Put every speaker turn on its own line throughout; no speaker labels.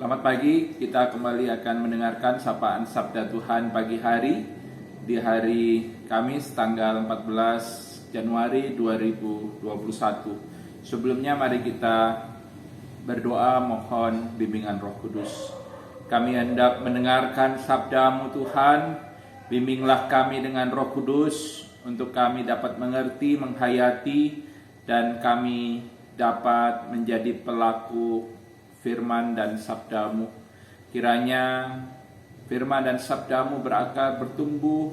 Selamat pagi, kita kembali akan mendengarkan sapaan Sabda Tuhan pagi hari di hari Kamis tanggal 14 Januari 2021. Sebelumnya mari kita berdoa mohon bimbingan Roh Kudus. Kami hendak mendengarkan sabda-Mu Tuhan, bimbinglah kami dengan Roh Kudus untuk kami dapat mengerti, menghayati, dan kami dapat menjadi pelaku firman dan sabda-Mu. Kiranya firman dan sabda-Mu berakar, bertumbuh,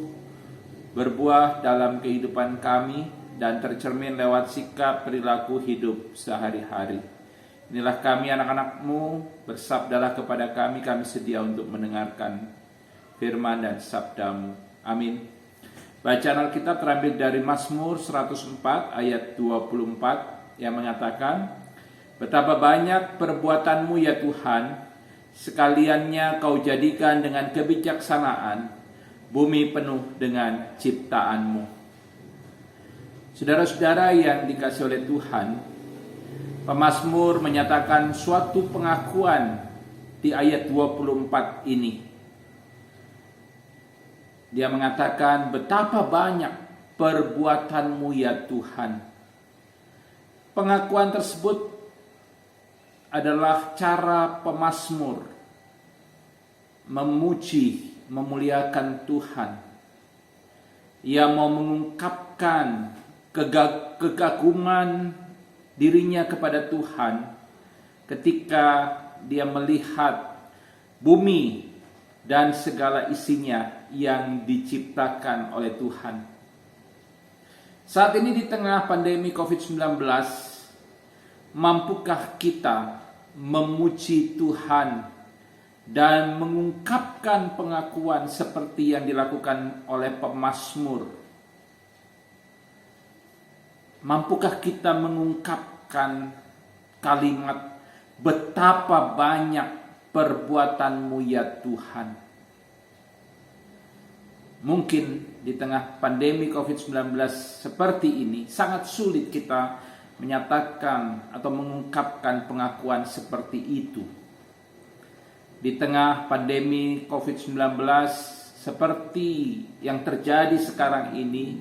berbuah dalam kehidupan kami dan tercermin lewat sikap perilaku hidup sehari-hari. Inilah kami anak-anak-Mu, bersabdalah kepada kami sedia untuk mendengarkan firman dan sabda-Mu. Amin. Bacaan Alkitab terambil dari Mazmur 104 ayat 24 yang mengatakan, "Betapa banyak perbuatan-Mu ya Tuhan, sekaliannya Kau jadikan dengan kebijaksanaan, bumi penuh dengan ciptaan-Mu." Saudara-saudara yang dikasihi oleh Tuhan, pemazmur menyatakan suatu pengakuan di ayat 24 ini. Dia mengatakan, betapa banyak perbuatan-Mu ya Tuhan. Pengakuan tersebut adalah cara pemazmur memuji, memuliakan Tuhan. Ia mau mengungkapkan kegaguman dirinya kepada Tuhan ketika dia melihat bumi dan segala isinya yang diciptakan oleh Tuhan. Saat ini di tengah pandemi COVID-19, mampukah kita memuji Tuhan dan mengungkapkan pengakuan seperti yang dilakukan oleh pemazmur? Mampukah kita mengungkapkan kalimat betapa banyak perbuatan-Mu ya Tuhan? Mungkin di tengah pandemi COVID-19 seperti ini sangat sulit kita menyatakan atau mengungkapkan pengakuan seperti itu. Di tengah pandemi COVID-19 seperti yang terjadi sekarang ini,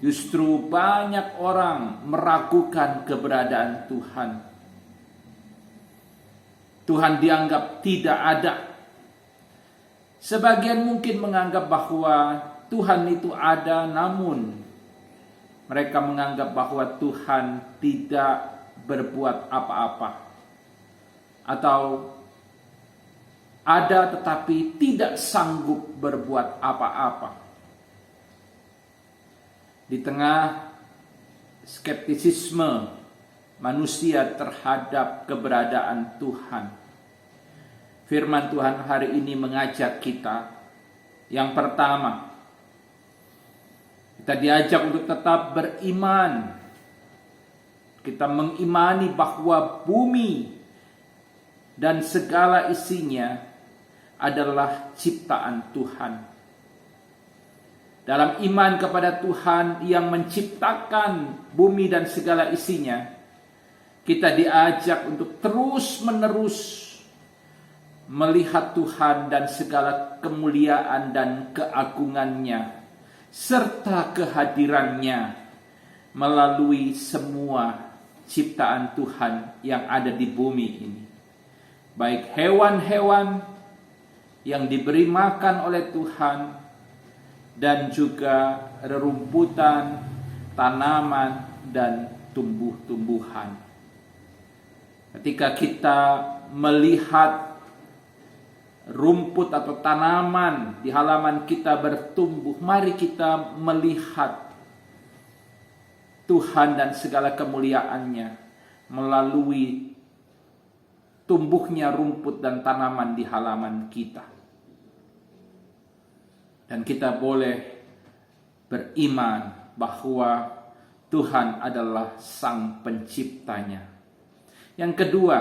justru banyak orang meragukan keberadaan Tuhan. Tuhan dianggap tidak ada. Sebagian mungkin menganggap bahwa Tuhan itu ada, namun mereka menganggap bahwa Tuhan tidak berbuat apa-apa. Atau ada tetapi tidak sanggup berbuat apa-apa. Di tengah skeptisisme manusia terhadap keberadaan Tuhan, firman Tuhan hari ini mengajak kita. Yang pertama, kita diajak untuk tetap beriman. Kita mengimani bahwa bumi dan segala isinya adalah ciptaan Tuhan. Dalam iman kepada Tuhan yang menciptakan bumi dan segala isinya, kita diajak untuk terus-menerus melihat Tuhan dan segala kemuliaan dan keagungannya serta kehadirannya melalui semua ciptaan Tuhan yang ada di bumi ini. Baik hewan-hewan yang diberi makan oleh Tuhan dan juga rerumputan, tanaman, dan tumbuh-tumbuhan. Ketika kita melihat rumput atau tanaman di halaman kita bertumbuh, mari kita melihat Tuhan dan segala kemuliaannya melalui tumbuhnya rumput dan tanaman di halaman kita. Dan kita boleh beriman bahwa Tuhan adalah Sang Penciptanya. Yang kedua,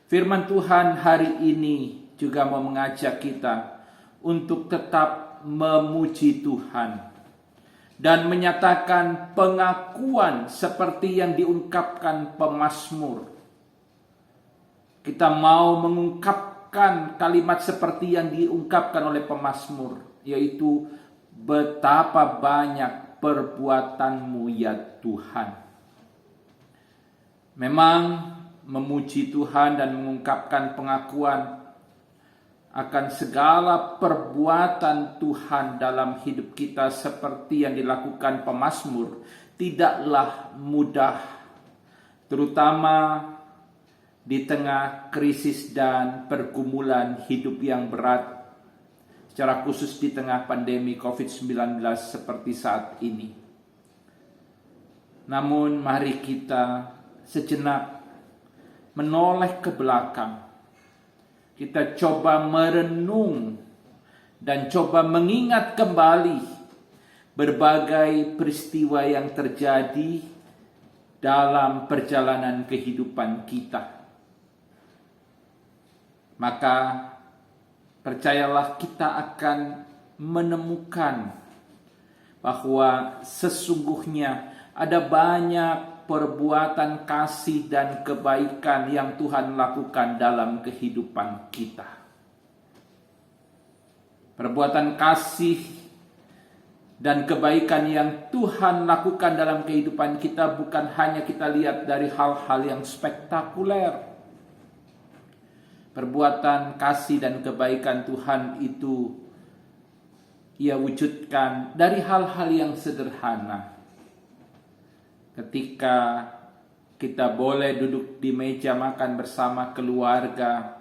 firman Tuhan hari ini juga mau mengajak kita untuk tetap memuji Tuhan dan menyatakan pengakuan seperti yang diungkapkan pemazmur. Kita mau mengungkapkan kalimat seperti yang diungkapkan oleh pemazmur, yaitu betapa banyak perbuatan-Mu ya Tuhan. Memang memuji Tuhan dan mengungkapkan pengakuan akan segala perbuatan Tuhan dalam hidup kita seperti yang dilakukan pemazmur tidaklah mudah, terutama di tengah krisis dan pergumulan hidup yang berat, secara khusus di tengah pandemi COVID-19 seperti saat ini. Namun mari kita sejenak menoleh ke belakang. Kita coba merenung dan coba mengingat kembali berbagai peristiwa yang terjadi dalam perjalanan kehidupan kita. Maka percayalah kita akan menemukan bahwa sesungguhnya ada banyak perbuatan kasih dan kebaikan yang Tuhan lakukan dalam kehidupan kita. Perbuatan kasih dan kebaikan yang Tuhan lakukan dalam kehidupan kita bukan hanya kita lihat dari hal-hal yang spektakuler. Perbuatan kasih dan kebaikan Tuhan itu Ia wujudkan dari hal-hal yang sederhana. Ketika kita boleh duduk di meja makan bersama keluarga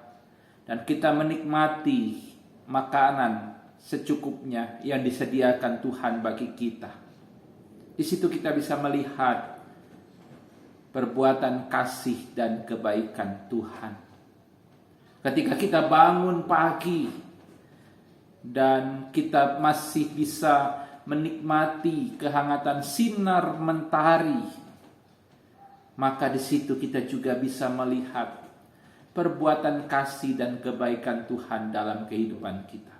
dan kita menikmati makanan secukupnya yang disediakan Tuhan bagi kita. Di situ kita bisa melihat perbuatan kasih dan kebaikan Tuhan. Ketika kita bangun pagi dan kita masih bisa menikmati kehangatan sinar mentari, maka di situ kita juga bisa melihat perbuatan kasih dan kebaikan Tuhan dalam kehidupan kita.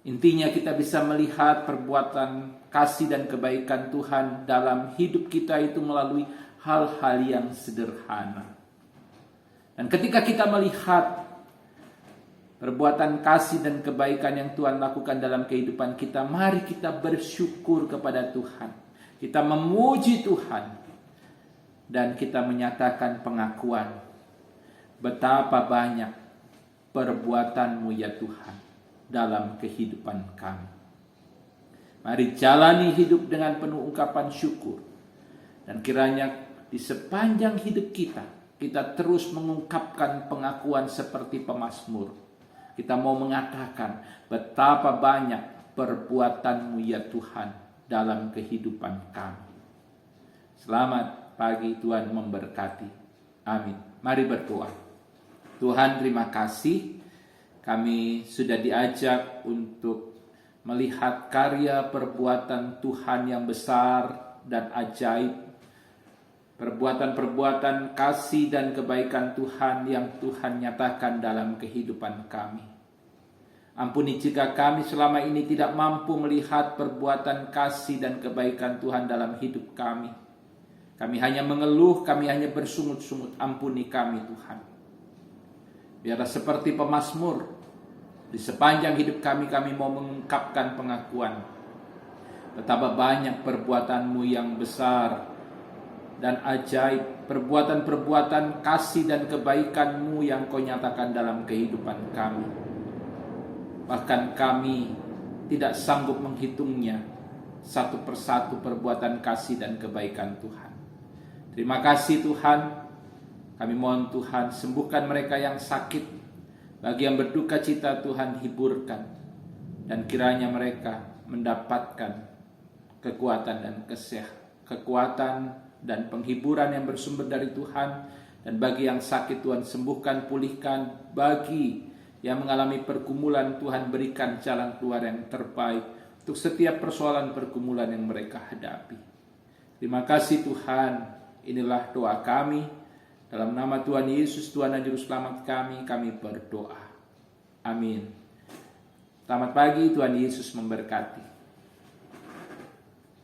Intinya kita bisa melihat perbuatan kasih dan kebaikan Tuhan dalam hidup kita itu melalui hal-hal yang sederhana. Dan ketika kita melihat perbuatan kasih dan kebaikan yang Tuhan lakukan dalam kehidupan kita, mari kita bersyukur kepada Tuhan. Kita memuji Tuhan. Dan kita menyatakan pengakuan. Betapa banyak perbuatan-Mu ya Tuhan dalam kehidupan kami. Mari jalani hidup dengan penuh ungkapan syukur. Dan kiranya di sepanjang hidup kita, kita terus mengungkapkan pengakuan seperti pemazmur. Kita mau mengatakan betapa banyak perbuatan-Mu ya Tuhan dalam kehidupan kami. Selamat pagi, Tuhan memberkati. Amin. Mari berdoa. Tuhan, terima kasih. Kami sudah diajak untuk melihat karya perbuatan Tuhan yang besar dan ajaib. Perbuatan-perbuatan kasih dan kebaikan Tuhan yang Tuhan nyatakan dalam kehidupan kami. Ampuni jika kami selama ini tidak mampu melihat perbuatan kasih dan kebaikan Tuhan dalam hidup kami. Kami hanya mengeluh, kami hanya bersungut-sungut. Ampuni kami Tuhan. Biarlah seperti pemazmur, di sepanjang hidup kami mau mengungkapkan pengakuan. Betapa banyak perbuatan-Mu yang besar dan ajaib, perbuatan-perbuatan kasih dan kebaikan-Mu yang Kau nyatakan dalam kehidupan kami. Bahkan kami tidak sanggup menghitungnya satu persatu perbuatan kasih dan kebaikan Tuhan. Terima kasih Tuhan. Kami mohon Tuhan sembuhkan mereka yang sakit. Bagi yang berduka cita Tuhan hiburkan. Dan kiranya mereka mendapatkan kekuatan dan kekuatan dan penghiburan yang bersumber dari Tuhan. Dan bagi yang sakit Tuhan sembuhkan, pulihkan. Bagi yang mengalami pergumulan Tuhan berikan jalan keluar yang terbaik untuk setiap persoalan pergumulan yang mereka hadapi. Terima kasih Tuhan. Inilah doa kami. Dalam nama Tuhan Yesus, Tuhan dan Juru Selamat kami berdoa. Amin. Selamat pagi, Tuhan Yesus memberkati.